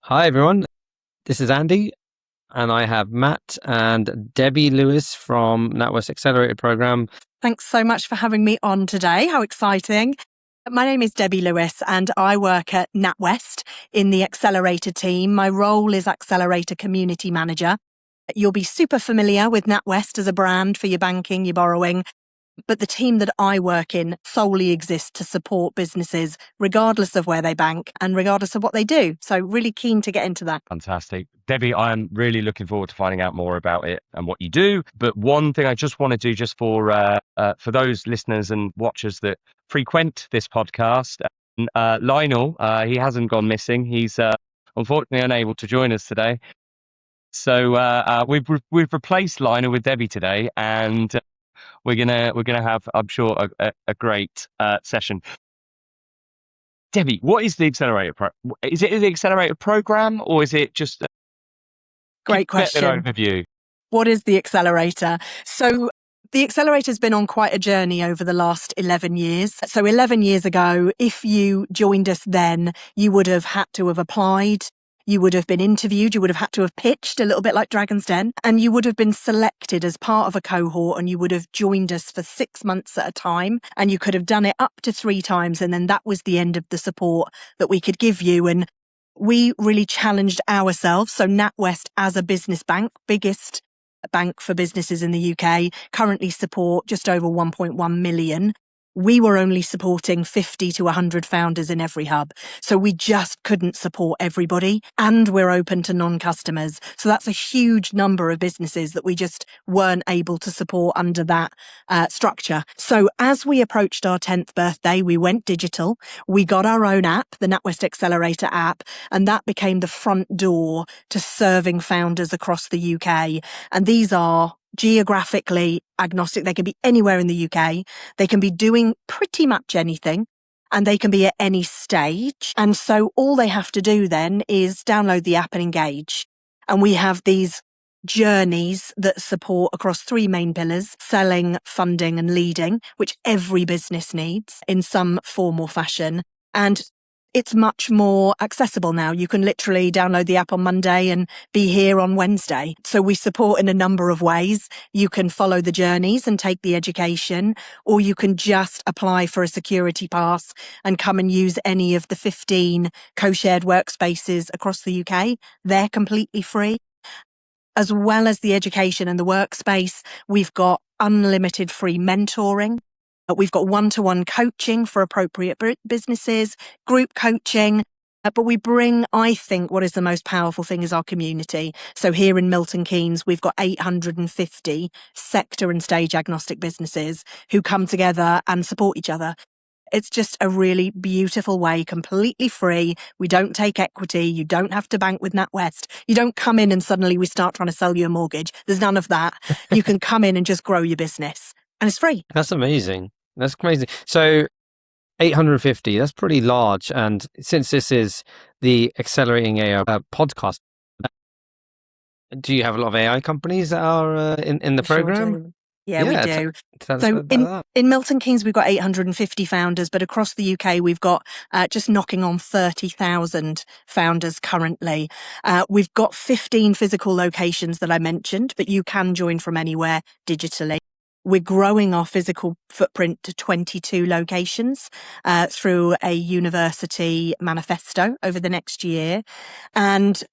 Hi, everyone. This is Andy, and I have Matt and Debbie Lewis from NatWest's Accelerator program. Thanks so much for having me on today. How exciting. My name is Debbie Lewis, and I work at NatWest in the Accelerator team. My role is Accelerator Community Manager. You'll be super familiar with NatWest as a brand for your banking, your borrowing. But the team that I work in solely exists to support businesses, regardless of where they bank and regardless of what they do. So really keen to get into that. Fantastic. Debbie, I'm really looking forward to finding out more about it and what you do. But one thing I just want to do just for those listeners and watchers that frequent this podcast, Lionel, he hasn't gone missing. He's unfortunately unable to join us today. So we've replaced Lionel with Debbie today, and we're gonna have, I'm sure, a great session. Debbie, what is the Accelerator Is it the Accelerator program, or is it just great question? An overview. What is the Accelerator? So the Accelerator's been on quite a journey over the last 11 years. So 11 years ago, if you joined us then, you would have had to have applied. You would have been interviewed, you would have had to have pitched, a little bit like Dragon's Den, and you would have been selected as part of a cohort, and you would have joined us for 6 months at a time, and you could have done it up to 3 times, and then that was the end of the support that we could give you. And we really challenged ourselves. So NatWest, as a business bank, biggest bank for businesses in the UK, currently support just over 1.1 million. We were only supporting 50 to 100 founders in every hub. So we just couldn't support everybody, and we're open to non-customers. So that's a huge number of businesses that we just weren't able to support under that structure. So as we approached our 10th birthday, we went digital. We got our own app, the NatWest Accelerator app, and that became the front door to serving founders across the UK. And these are geographically agnostic. They can be anywhere in the UK. They can be doing pretty much anything, and they can be at any stage. And so all they have to do then is download the app and engage. And we have these journeys that support across 3 main pillars: selling, funding, and leading, which every business needs in some form or fashion. And it's much more accessible now. You can literally download the app on Monday and be here on Wednesday. So we support in a number of ways. You can follow the journeys and take the education, or you can just apply for a security pass and come and use any of the 15 co-shared workspaces across the UK. They're completely free. As well as the education and the workspace, we've got unlimited free mentoring. We've got one-to-one coaching for appropriate businesses, group coaching, but we bring, I think, what is the most powerful thing is our community. So here in Milton Keynes, we've got 850 sector and stage agnostic businesses who come together and support each other. It's just a really beautiful way, completely free. We don't take equity. You don't have to bank with NatWest. You don't come in and suddenly we start trying to sell you a mortgage. There's none of that. You can come in and just grow your business, and it's free. That's amazing. That's amazing. So 850, that's pretty large. And since this is the Accelerating AI podcast, do you have a lot of AI companies that are in the program? Sure do. Yeah, we do. So in Milton Keynes, we've got 850 founders, but across the UK, we've got just knocking on 30,000 founders currently. We've got 15 physical locations that I mentioned, but you can join from anywhere digitally. We're growing our physical footprint to 22 locations through a university manifesto over the next year. And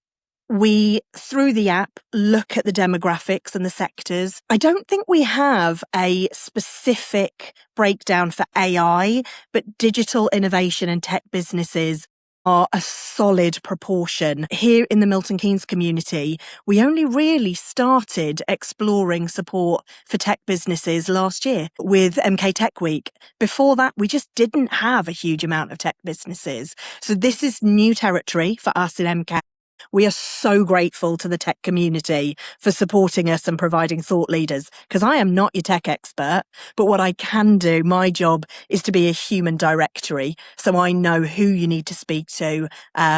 we, through the app, look at the demographics and the sectors. I don't think we have a specific breakdown for AI, but digital innovation and tech businesses are a solid proportion. Here in the Milton Keynes community, we only really started exploring support for tech businesses last year with MK Tech Week. Before that, we just didn't have a huge amount of tech businesses. So this is new territory for us in MK. We are so grateful to the tech community for supporting us and providing thought leaders, because I am not your tech expert, but what I can do, my job is to be a human directory. So I know who you need to speak to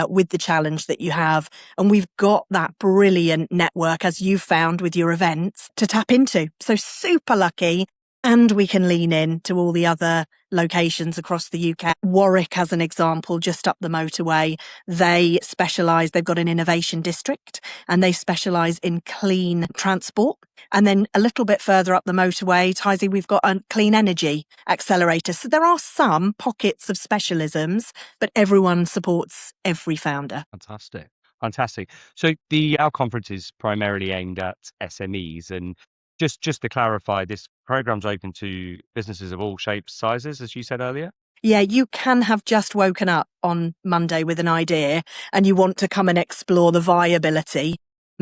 with the challenge that you have. And we've got that brilliant network, as you found with your events, to tap into. So super lucky. And we can lean in to all the other locations across the UK. Warwick, as an example, just up the motorway, they've got an innovation district and they specialise in clean transport. And then a little bit further up the motorway, Tysie, we've got a clean energy accelerator. So there are some pockets of specialisms, but everyone supports every founder. Fantastic. So our conference is primarily aimed at SMEs, and just to clarify, this program's open to businesses of all shapes, sizes, as you said earlier. Yeah, you can have just woken up on Monday with an idea and you want to come and explore the viability.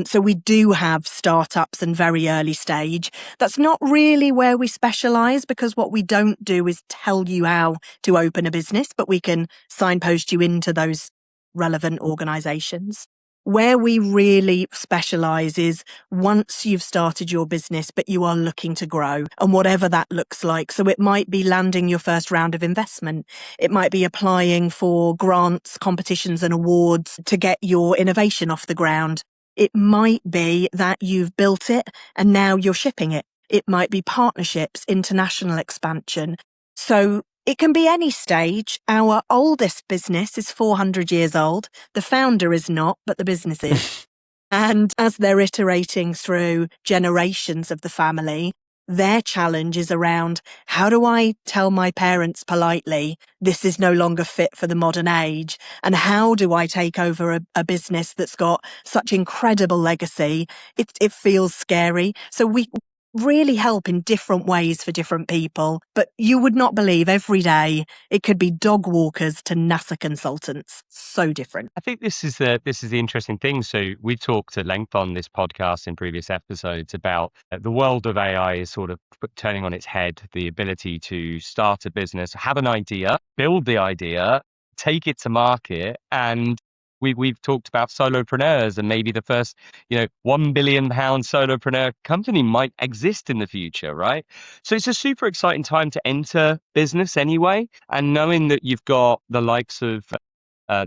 So we do have startups and very early stage. That's not really where we specialise, because what we don't do is tell you how to open a business, but we can signpost you into those relevant organisations. Where we really specialise is once you've started your business, but you are looking to grow, and whatever that looks like. So it might be landing your first round of investment. It might be applying for grants, competitions and awards to get your innovation off the ground. It might be that you've built it and now you're shipping it. It might be partnerships, international expansion. So it can be any stage. Our oldest business is 400 years old. The founder is not, but the business is. And as they're iterating through generations of the family, their challenge is around, how do I tell my parents politely, this is no longer fit for the modern age? And how do I take over a business that's got such incredible legacy? It feels scary. So we really help in different ways for different people. But you would not believe, every day it could be dog walkers to NASA consultants. So different. I think this is the interesting thing. So we talked at length on this podcast in previous episodes about the world of AI is sort of turning on its head, the ability to start a business, have an idea, build the idea, take it to market, and we've talked about solopreneurs, and maybe the first, £1 billion solopreneur company might exist in the future, right? So it's a super exciting time to enter business anyway. And knowing that you've got the likes of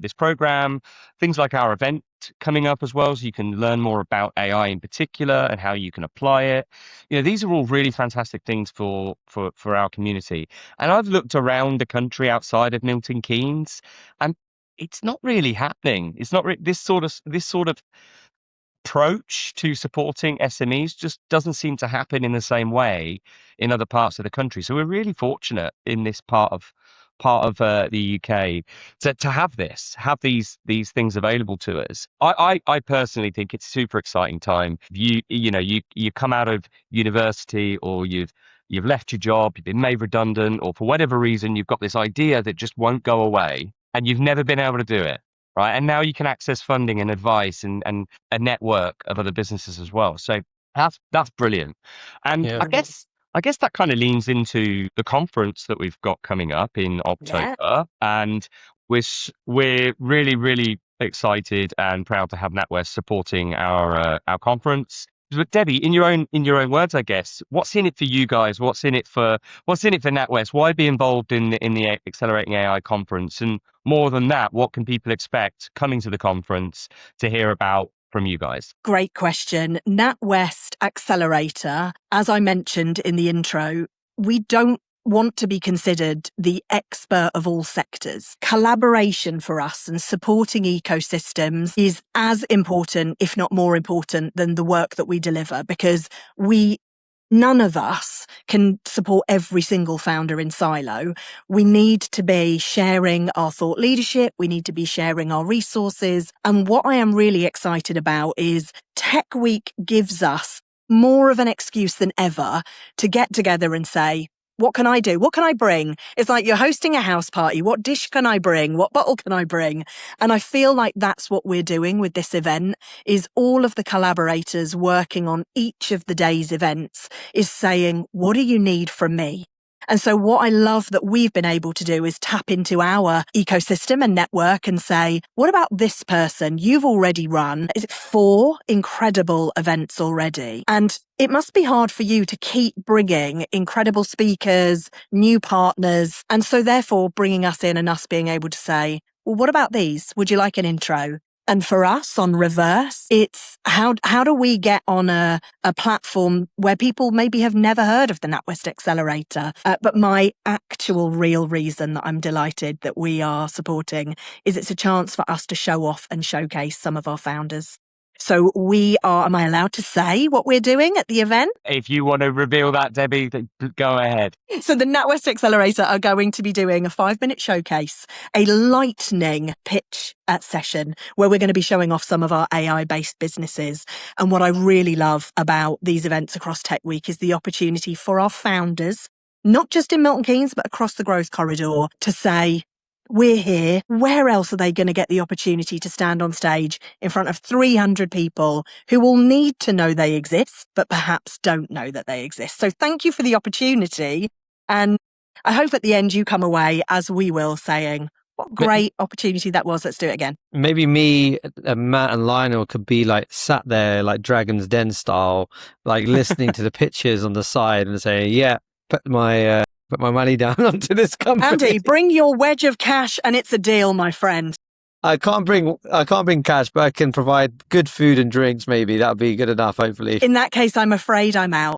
this program, things like our event coming up as well, so you can learn more about AI in particular and how you can apply it. These are all really fantastic things for our community. And I've looked around the country outside of Milton Keynes, and it's not really happening. It's not this sort of approach to supporting SMEs just doesn't seem to happen in the same way in other parts of the country. So we're really fortunate in this part of the UK to have these things available to us. I personally think it's a super exciting time. You come out of university, or you've left your job, you've been made redundant, or for whatever reason you've got this idea that just won't go away, and you've never been able to do it, right? And now you can access funding and advice and a network of other businesses as well. So that's brilliant. And Yeah. I guess that kind of leans into the conference that we've got coming up in October. Yeah. And we're really, really excited and proud to have NatWest supporting our conference. But Debbie, in your own words, I guess, what's in it for you guys? What's in it for NatWest? Why be involved in the Accelerating AI conference? And more than that, what can people expect coming to the conference to hear about from you guys? Great question. NatWest Accelerator, as I mentioned in the intro, we don't want to be considered the expert of all sectors. Collaboration for us and supporting ecosystems is as important, if not more important, than the work that we deliver, because none of us can support every single founder in silo. We need to be sharing our thought leadership. We need to be sharing our resources. And what I am really excited about is Tech Week gives us more of an excuse than ever to get together and say, what can I do? What can I bring? It's like you're hosting a house party. What dish can I bring? What bottle can I bring? And I feel like that's what we're doing with this event, is all of the collaborators working on each of the day's events is saying, what do you need from me? And so what I love that we've been able to do is tap into our ecosystem and network and say, what about this person? You've already run 4 incredible events already. And it must be hard for you to keep bringing incredible speakers, new partners. And so therefore bringing us in and us being able to say, well, what about these? Would you like an intro? And for us on Reverse, it's how do we get on a platform where people maybe have never heard of the NatWest Accelerator? But my actual real reason that I'm delighted that we are supporting is it's a chance for us to show off and showcase some of our founders. So am I allowed to say what we're doing at the event? If you want to reveal that, Debbie, then go ahead. So the NatWest Accelerator are going to be doing a 5-minute showcase, a lightning pitch session where we're going to be showing off some of our AI-based businesses. And what I really love about these events across Tech Week is the opportunity for our founders, not just in Milton Keynes, but across the growth corridor, to say, we're here. Where else are they going to get the opportunity to stand on stage in front of 300 people who will need to know they exist, but perhaps don't know that they exist? So thank you for the opportunity. And I hope at the end you come away, as we will, saying, what great opportunity that was. Let's do it again. Maybe me, Matt and Lionel could be like sat there like Dragon's Den style, like listening to the pitches on the side and say, yeah, put my money down onto this company. Andy, bring your wedge of cash and it's a deal, my friend. I can't bring cash, but I can provide good food and drinks. Maybe that'll be good enough, hopefully. In that case, I'm afraid I'm out.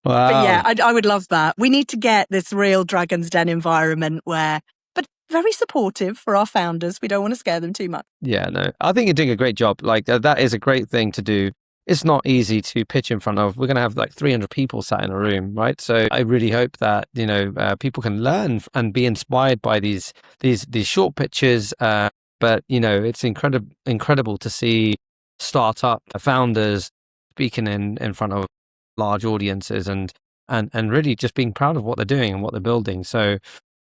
Wow. But yeah, I would love that. We need to get this real Dragon's Den environment but very supportive for our founders. We don't want to scare them too much. Yeah, no, I think you're doing a great job. Like that is a great thing to do. It's not easy to pitch in front of. We're going to have like 300 people sat in a room, right? So I really hope that people can learn and be inspired by these short pitches. But it's incredible to see startup founders speaking in front of large audiences and really just being proud of what they're doing and what they're building. So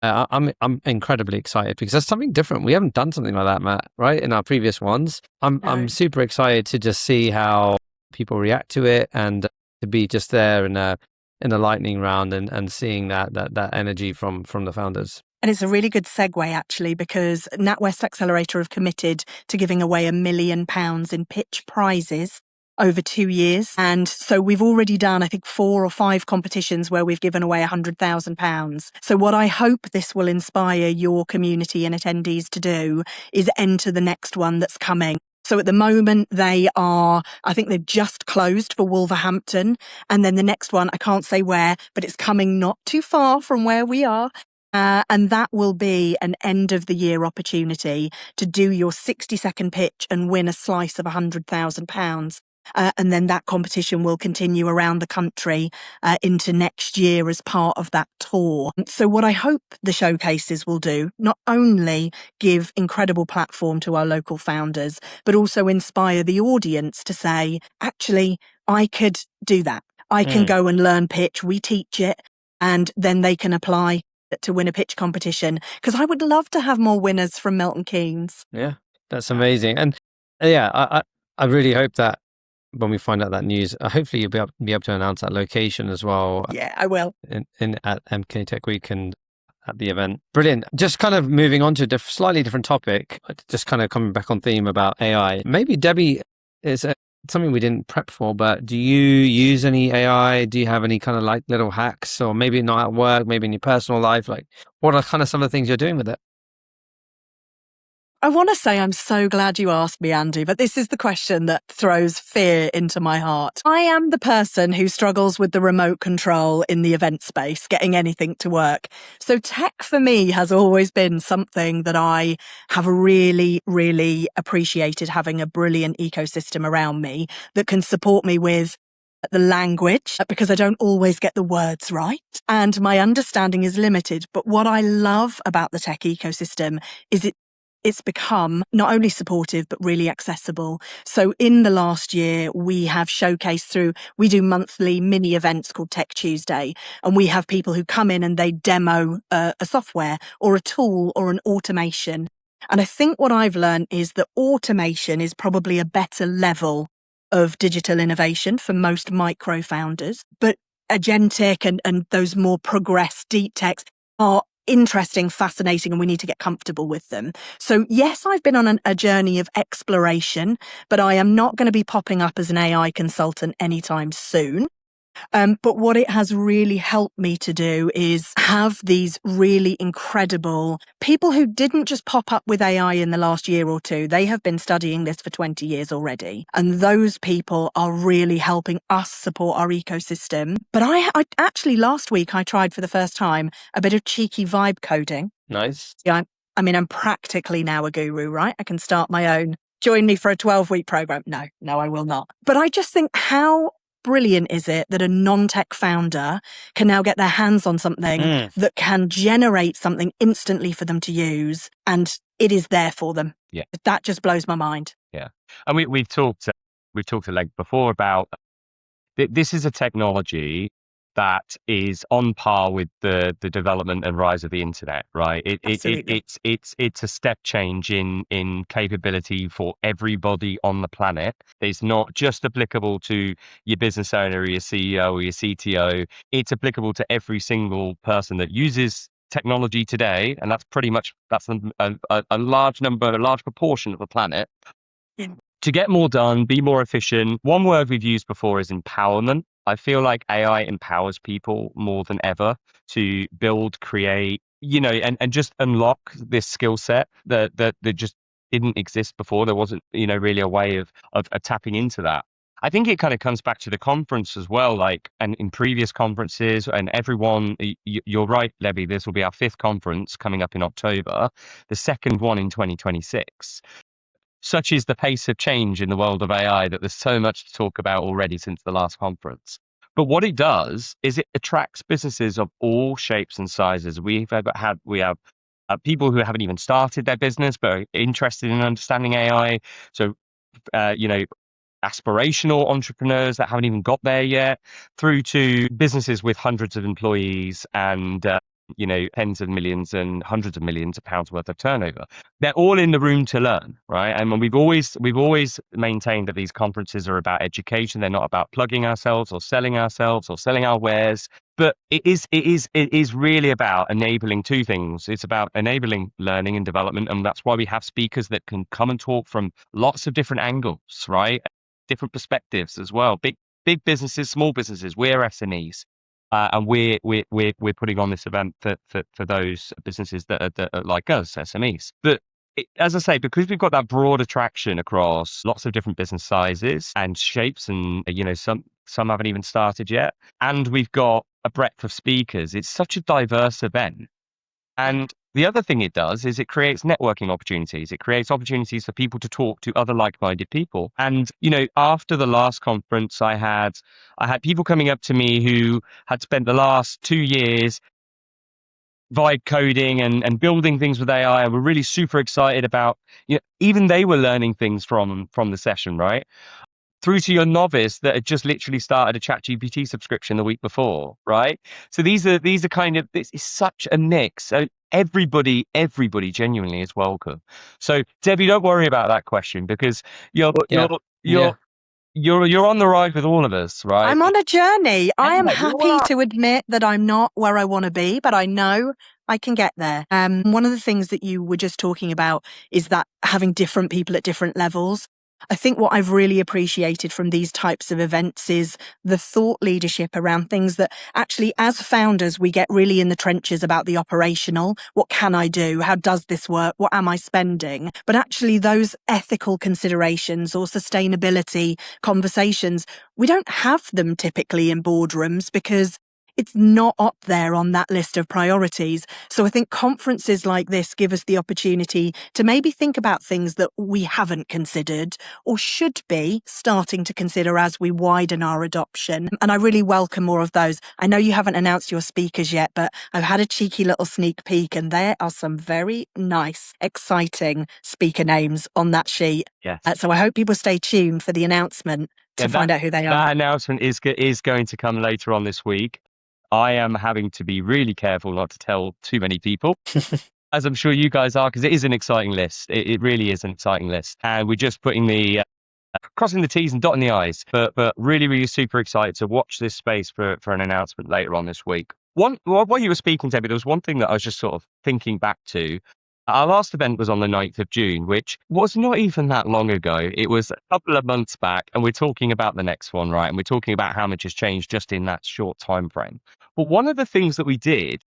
I'm incredibly excited because that's something different. We haven't done something like that, Matt, right? In our previous ones. I'm super excited to just see how people react to it and to be just there in a lightning round and seeing that energy from the founders. And it's a really good segue, actually, because NatWest Accelerator have committed to giving away £1 million in pitch prizes over 2 years. And so we've already done, I think, 4 or 5 competitions where we've given away £100,000. So what I hope this will inspire your community and attendees to do is enter the next one that's coming. So at the moment I think they've just closed for Wolverhampton. And then the next one, I can't say where, but it's coming not too far from where we are. And that will be an end of the year opportunity to do your 60-second pitch and win a slice of £100,000. And then that competition will continue around the country into next year as part of that tour. So what I hope the showcases will do, not only give incredible platform to our local founders, but also inspire the audience to say, actually, I could do that. I can go and learn pitch. We teach it, and then they can apply to win a pitch competition. Because I would love to have more winners from Milton Keynes. Yeah, that's amazing. And yeah, I really hope that when we find out that news, hopefully you'll be able to announce that location as well. Yeah, I will. At MK Tech Week and at the event. Brilliant. Just kind of moving on to a slightly different topic, just kind of coming back on theme about AI. Maybe Debbie is something we didn't prep for, but do you use any AI? Do you have any kind of like little hacks, or maybe not at work, maybe in your personal life? Like, what are kind of some of the things you're doing with it? I want to say I'm so glad you asked me, Andy, but this is the question that throws fear into my heart. I am the person who struggles with the remote control in the event space, getting anything to work. So tech for me has always been something that I have really, really appreciated, having a brilliant ecosystem around me that can support me with the language, because I don't always get the words right and my understanding is limited. But what I love about the tech ecosystem is it's become not only supportive, but really accessible. So in the last year, we have showcased we do monthly mini events called Tech Tuesday, and we have people who come in and they demo a software or a tool or an automation. And I think what I've learned is that automation is probably a better level of digital innovation for most micro founders, but agentic and those more progressed deep techs are interesting, fascinating, and we need to get comfortable with them. So yes, I've been on a journey of exploration, but I am not going to be popping up as an AI consultant anytime soon. But what it has really helped me to do is have these really incredible people who didn't just pop up with AI in the last year or two. They have been studying this for 20 years already. And those people are really helping us support our ecosystem. But I actually, last week, I tried for the first time a bit of cheeky vibe coding. Nice. Yeah, I'm practically now a guru, right? I can start my own. Join me for a 12-week program. No, I will not. But I just think, how brilliant is it that a non-tech founder can now get their hands on something that can generate something instantly for them to use, and it is there for them. Yeah. That just blows my mind. Yeah. And we've talked at length before about this is a technology that is on par with the development and rise of the internet, right? Absolutely. It's a step change in capability for everybody on the planet. It's not just applicable to your business owner or your CEO or your CTO. It's applicable to every single person that uses technology today, and that's a large number, a large proportion of the planet. Yeah. To get more done, be more efficient. One word we've used before is empowerment. I feel like AI empowers people more than ever to build, create, and just unlock this skill set that just didn't exist before. There wasn't, really a way of tapping into that. I think it kind of comes back to the conference as well, and in previous conferences, and everyone, you're right, Lebby, this will be our 5th conference coming up in October, the 2nd one in 2026. Such is the pace of change in the world of AI that there's so much to talk about already since the last conference. But what it does is it attracts businesses of all shapes and sizes. We have people who haven't even started their business but are interested in understanding AI. So, aspirational entrepreneurs that haven't even got there yet, through to businesses with hundreds of employees and tens of millions and hundreds of millions of pounds worth of turnover. They're all in the room to learn, right? And we've always maintained that these conferences are about education. They're not about plugging ourselves or selling our wares. But it is really about enabling two things. It's about enabling learning and development, and that's why we have speakers that can come and talk from lots of different angles, right? Different perspectives as well. Big businesses, small businesses. We're SMEs. And we're putting on this event for those businesses that are like us, SMEs. But as I say, because we've got that broad attraction across lots of different business sizes and shapes, and some haven't even started yet, and we've got a breadth of speakers, it's such a diverse event. And the other thing it does is it creates networking opportunities. It creates opportunities for people to talk to other like-minded people. And, after the last conference, I had people coming up to me who had spent the last 2 years vibe coding and building things with AI, and were really super excited about, even they were learning things from the session, right? Through to your novice that had just literally started a ChatGPT subscription the week before, right? So these are kind of, this is such a mix. So everybody genuinely is welcome. So Debbie, don't worry about that question, because you're on the ride with all of us, right? I'm on a journey. I am Yeah, happy to admit that I'm not where I want to be, but I know I can get there. One of the things that you were just talking about is that having different people at different levels. I think what I've really appreciated from these types of events is the thought leadership around things that actually, as founders, we get really in the trenches about the operational. What can I do? How does this work? What am I spending? But actually, those ethical considerations or sustainability conversations, we don't have them typically in boardrooms because it's not up there on that list of priorities. So I think conferences like this give us the opportunity to maybe think about things that we haven't considered or should be starting to consider as we widen our adoption. And I really welcome more of those. I know you haven't announced your speakers yet, but I've had a cheeky little sneak peek, and there are some very nice, exciting speaker names on that sheet. Yes. So I hope people stay tuned for the announcement to find out who they are. That announcement is going to come later on this week. I am having to be really careful not to tell too many people, as I'm sure you guys are, because it is an exciting list. It really is an exciting list. And we're just putting crossing the T's and dotting the I's, but really, really super excited to watch this space for an announcement later on this week. While you were speaking, Debbie, there was one thing that I was just sort of thinking back to. Our last event was on the 9th of June, which was not even that long ago. It was a couple of months back, and we're talking about the next one, right? And we're talking about how much has changed just in that short time frame. But one of the things that we did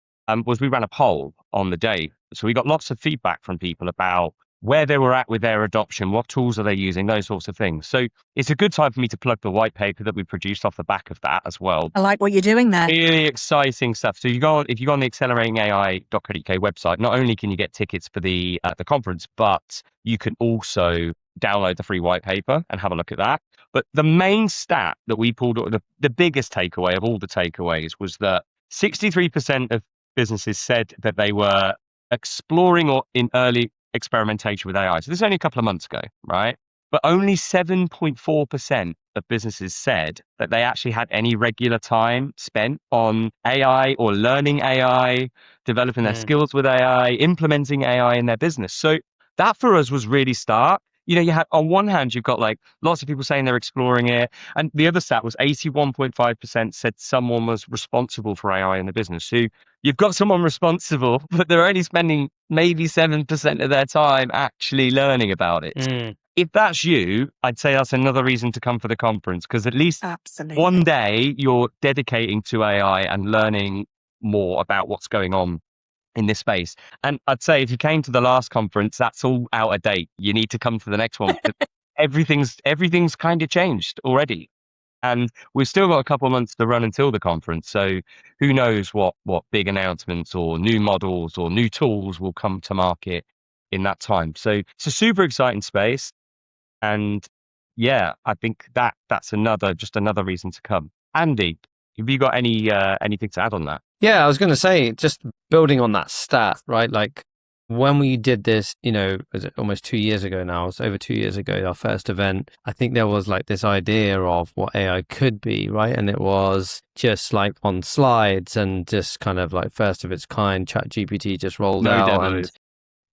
was we ran a poll on the day. So we got lots of feedback from people about where they were at with their adoption, what tools are they using, those sorts of things. So it's a good time for me to plug the white paper that we produced off the back of that as well. I like what you're doing there. Really exciting stuff. So if you go on the acceleratingai.co.uk website, not only can you get tickets for the conference, but you can also download the free white paper and have a look at that. But the main stat that we pulled, the biggest takeaway of all the takeaways, was that 63% of businesses said that they were exploring or in early experimentation with AI. So this is only a couple of months ago, right? But only 7.4% of businesses said that they actually had any regular time spent on AI or learning AI, developing their skills with AI, implementing AI in their business. So that for us was really stark. You know, you had on one hand, you've got like lots of people saying they're exploring it. And the other stat was 81.5% said someone was responsible for AI in the business. So you've got someone responsible, but they're only spending maybe 7% of their time actually learning about it. If that's you, I'd say that's another reason to come for the conference, because at least Absolutely. one day you're dedicating to AI and learning more about what's going on in this space. And I'd say if you came to the last conference, that's all out of date. You need to come to the next one. everything's kind of changed already. And we've still got a couple of months to run until the conference. So who knows what big announcements or new models or new tools will come to market in that time. So it's a super exciting space. And yeah, I think that's just another reason to come. Andy, have you got anything to add on that? Yeah, I was going to say, just building on that stat, right? Like when we did this, was it almost 2 years ago now? It's over 2 years ago, our first event. I think there was like this idea of what AI could be, right? And it was just like on slides and just kind of like first of its kind. ChatGPT just rolled out. Demos. And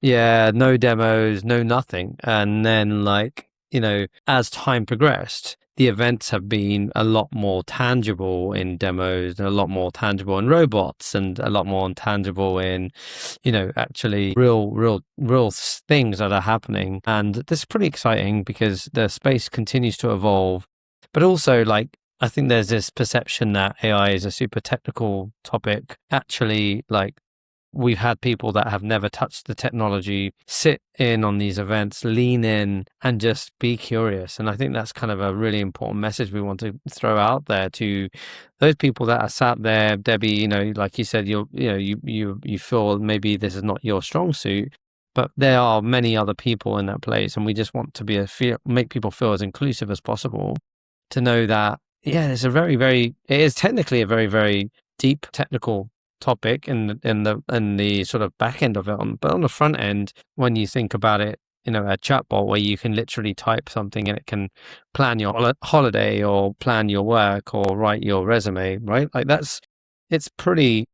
yeah, no demos, no nothing. And then as time progressed, the events have been a lot more tangible in demos and a lot more tangible in robots and a lot more tangible in, actually real things that are happening. And this is pretty exciting because the space continues to evolve. But also, I think there's this perception that AI is a super technical topic. Actually, we've had people that have never touched the technology sit in on these events, lean in and just be curious. And I think that's kind of a really important message we want to throw out there to those people that are sat there. Debbie, like you said, you feel maybe this is not your strong suit, but there are many other people in that place. And we just want to make people feel as inclusive as possible to know that, yeah, it's it is technically a very, very deep technical topic in the sort of back end of it, but on the front end, when you think about it, a chatbot where you can literally type something and it can plan your holiday or plan your work or write your resume, right? It's pretty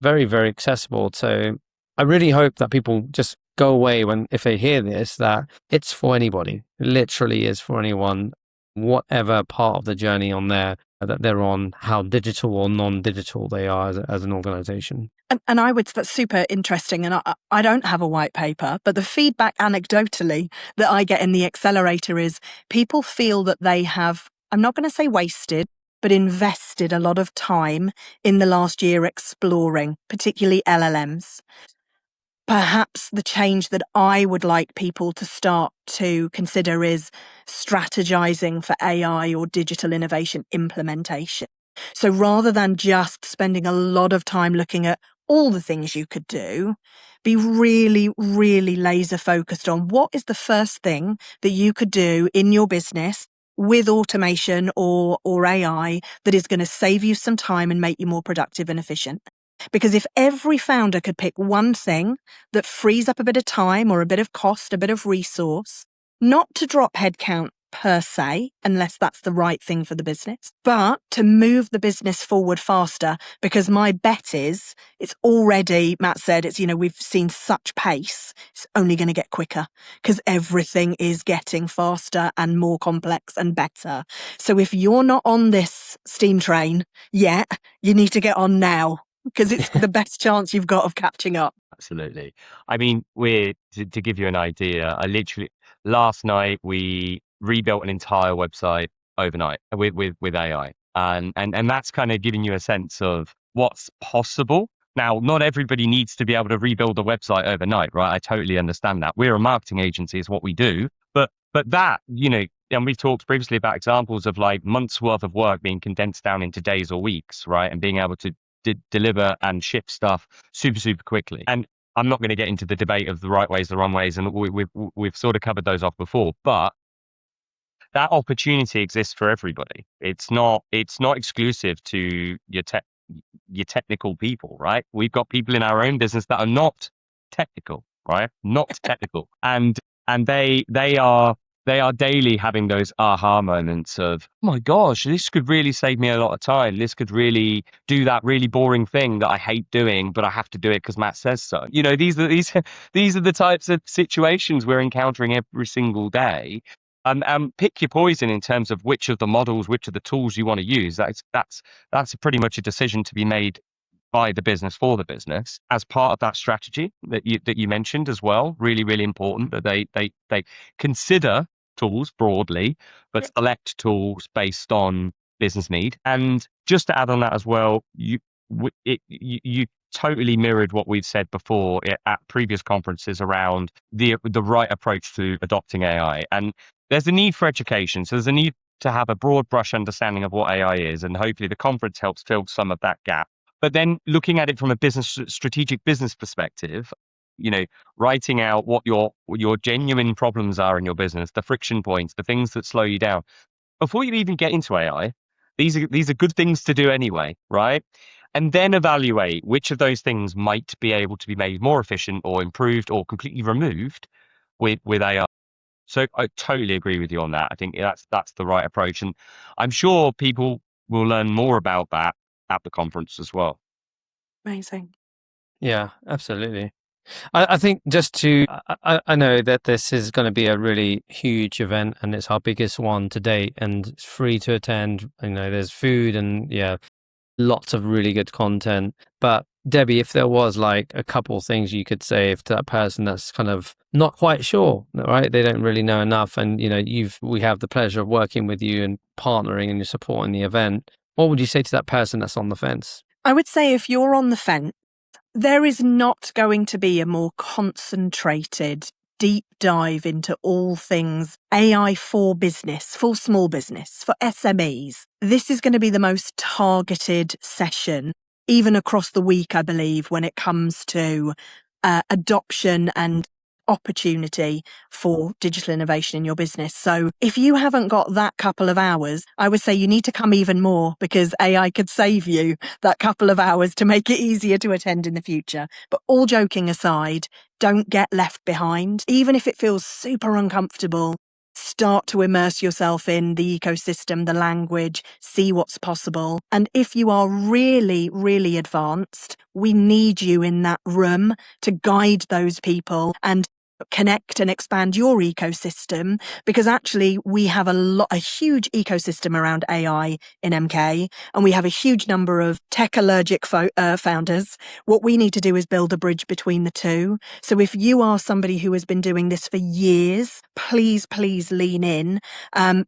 very, very accessible. So I really hope that people just go away if they hear this, that it's for anybody. It literally is for anyone, whatever part of the journey on there that they're on, how digital or non-digital they are as an organization. And that's super interesting. And I don't have a white paper, but the feedback anecdotally that I get in the accelerator is people feel that they have, I'm not going to say wasted, but invested a lot of time in the last year exploring, particularly LLMs. Perhaps the change that I would like people to start to consider is strategizing for AI or digital innovation implementation. So rather than just spending a lot of time looking at all the things you could do, be really, really laser focused on what is the first thing that you could do in your business with automation or AI that is going to save you some time and make you more productive and efficient. Because if every founder could pick one thing that frees up a bit of time or a bit of cost, a bit of resource, not to drop headcount per se, unless that's the right thing for the business, but to move the business forward faster. Because my bet is it's already, Matt said, we've seen such pace, it's only going to get quicker because everything is getting faster and more complex and better. So if you're not on this steam train yet, you need to get on now, because it's the best chance you've got of catching up. Absolutely. I mean, to give you an idea, I literally last night we rebuilt an entire website overnight with AI, and that's kind of giving you a sense of what's possible. Now, not everybody needs to be able to rebuild a website overnight, right? I totally understand that. We're a marketing agency, is what we do, but that, and we've talked previously about examples of like months worth of work being condensed down into days or weeks, right? And being able to deliver and ship stuff super, super quickly. And I'm not going to get into the debate of the right ways, the wrong ways, and we've sort of covered those off before. But that opportunity exists for everybody. It's not exclusive to your technical people, right? We've got people in our own business that are not technical, right? Not technical, and they are daily having those aha moments of, oh my gosh, this could really save me a lot of time. This could really do that really boring thing that I hate doing, but I have to do it because Matt says so. These are the types of situations we're encountering every single day. Pick your poison in terms of which of the models, which of the tools you want to use. That's pretty much a decision to be made by the business for the business as part of that strategy that you mentioned as well. Really, really important that they consider tools broadly, but select tools based on business need. And just to add on that as well, you totally mirrored what we've said before at previous conferences around the right approach to adopting AI. And there's a need for education. So there's a need to have a broad brush understanding of what AI is. And hopefully the conference helps fill some of that gap. But then looking at it from a strategic business perspective, writing out what your genuine problems are in your business, the friction points, the things that slow you down. Before you even get into AI, these are good things to do anyway, right? And then evaluate which of those things might be able to be made more efficient or improved or completely removed with AI. So I totally agree with you on that. I think that's the right approach. And I'm sure people will learn more about that at the conference as well. Amazing. Yeah, absolutely. I think I know that this is going to be a really huge event and it's our biggest one to date and it's free to attend. There's food and lots of really good content. But Debbie, if there was like a couple things you could say to that person that's kind of not quite sure, right? They don't really know enough. And, we have the pleasure of working with you and partnering and you're supporting the event. What would you say to that person that's on the fence? I would say if you're on the fence, there is not going to be a more concentrated deep dive into all things AI for business, for small business, for SMEs. This is going to be the most targeted session, even across the week, I believe, when it comes to adoption and opportunity for digital innovation in your business. So if you haven't got that couple of hours, I would say you need to come even more because AI could save you that couple of hours to make it easier to attend in the future. But all joking aside, don't get left behind. Even if it feels super uncomfortable, start to immerse yourself in the ecosystem, the language, see what's possible. And if you are really, really advanced, we need you in that room to guide those people and connect and expand your ecosystem, because actually we have a huge ecosystem around AI in MK, and we have a huge number of tech allergic founders. What we need to do is build a bridge between the two. So if you are somebody who has been doing this for years, please lean in,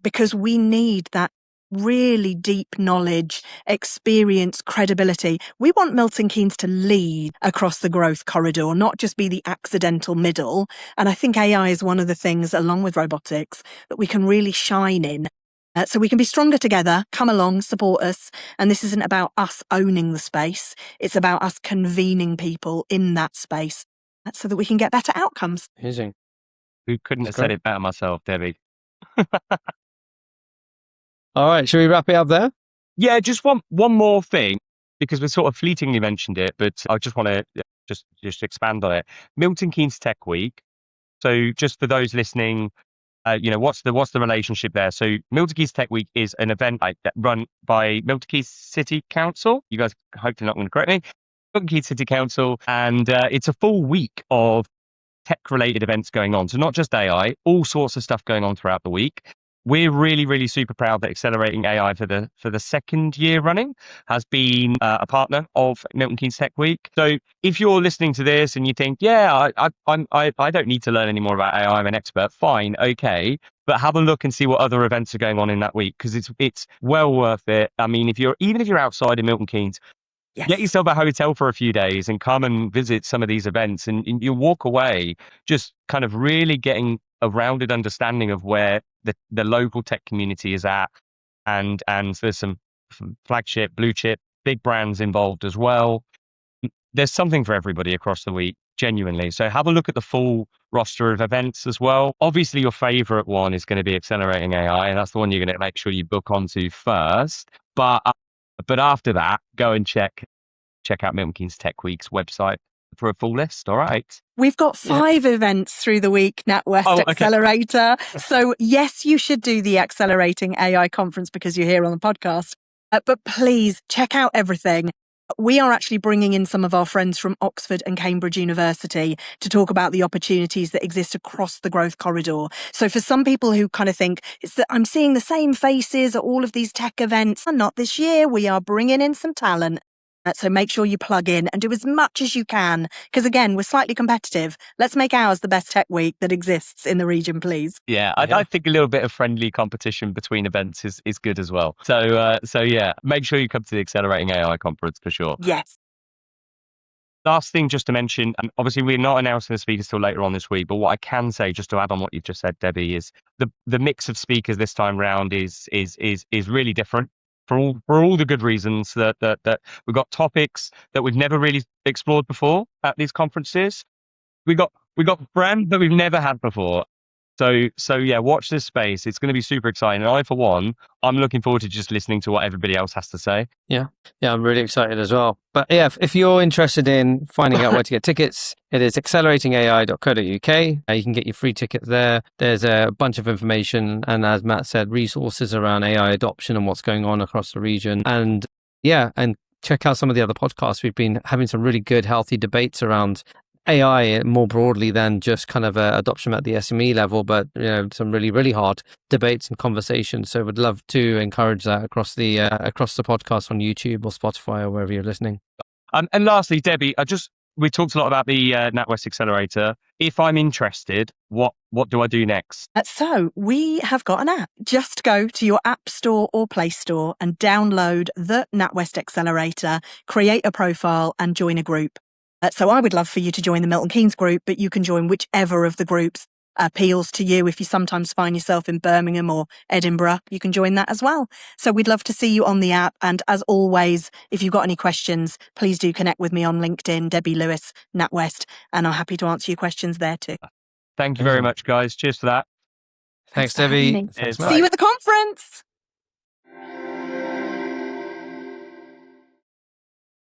because we need that really deep knowledge, experience, credibility. We want Milton Keynes to lead across the growth corridor, not just be the accidental middle. And I think AI is one of the things, along with robotics, that we can really shine in. So we can be stronger together. Come along, support us. And this isn't about us owning the space. It's about us convening people in that space so that we can get better outcomes. Amazing. Who couldn't have said it better myself, Debbie? All right, should we wrap it up there? Yeah, just one more thing, because we sort of fleetingly mentioned it, but I just want to just expand on it. Milton Keynes Tech Week. So just for those listening, what's the relationship there? So Milton Keynes Tech Week is an event run by Milton Keynes City Council. You guys hopefully not going to correct me. Milton Keynes City Council, and it's a full week of tech-related events going on. So not just AI, all sorts of stuff going on throughout the week. we're really, really super proud that Accelerating AI for the second year running has been a partner of Milton Keynes Tech Week. So if you're listening to this and you think, yeah, I don't need to learn any more about AI, I'm an expert, fine, okay. But have a look and see what other events are going on in that week, because it's well worth it. I mean, even if you're outside of Milton Keynes, get yourself a hotel for a few days and come and visit some of these events, and you'll walk away just kind of really getting a rounded understanding of where the local tech community is at. And there's some flagship, blue chip, big brands involved as well. There's something for everybody across the week, genuinely. So have a look at the full roster of events as well. Obviously, your favorite one is going to be Accelerating AI, and that's the one you're going to make sure you book onto first. But after that, go and check out Milton Keynes Tech Week's website for a full list. All right. We've got 5 events through the week, NatWest Accelerator. So yes, you should do the Accelerating AI conference because you're here on the podcast. But please check out everything. We are actually bringing in some of our friends from Oxford and Cambridge University to talk about the opportunities that exist across the growth corridor. So for some people who kind of think it's that I'm seeing the same faces at all of these tech events, and not this year, we are bringing in some talent. So make sure you plug in and do as much as you can, because again, we're slightly competitive. Let's make ours the best tech week that exists in the region, please. Yeah, I think a little bit of friendly competition between events is good as well. So yeah, make sure you come to the Accelerating AI conference for sure. Yes. Last thing just to mention, obviously we're not announcing the speakers till later on this week, but what I can say, just to add on what you've just said, Debbie, is the mix of speakers this time round is really different. For all the good reasons that we've got topics that we've never really explored before at these conferences. We got brands that we've never had before. So yeah, watch this space. It's going to be super exciting. And I, for one, I'm looking forward to just listening to what everybody else has to say. Yeah, I'm really excited as well. But yeah, if you're interested in finding out where to get tickets, it is acceleratingai.co.uk. You can get your free ticket there. There's a bunch of information, and as Matt said, resources around AI adoption and what's going on across the region. And yeah, and check out some of the other podcasts. We've been having some really good, healthy debates around AI more broadly than just kind of adoption at the SME level, but some really, really hard debates and conversations. So we'd love to encourage that across the podcast on YouTube or Spotify or wherever you're listening. And lastly, Debbie, we talked a lot about the NatWest Accelerator. If I'm interested, what do I do next? So we have got an app. Just go to your App Store or Play Store and download the NatWest Accelerator, create a profile and join a group. So I would love for you to join the Milton Keynes group, but you can join whichever of the groups appeals to you. If you sometimes find yourself in Birmingham or Edinburgh, you can join that as well. So we'd love to see you on the app. And as always, if you've got any questions, please do connect with me on LinkedIn, Debbie Lewis, NatWest, and I'm happy to answer your questions there too. Thank you very much, guys. Cheers for that. Thanks Debbie. See you at the conference.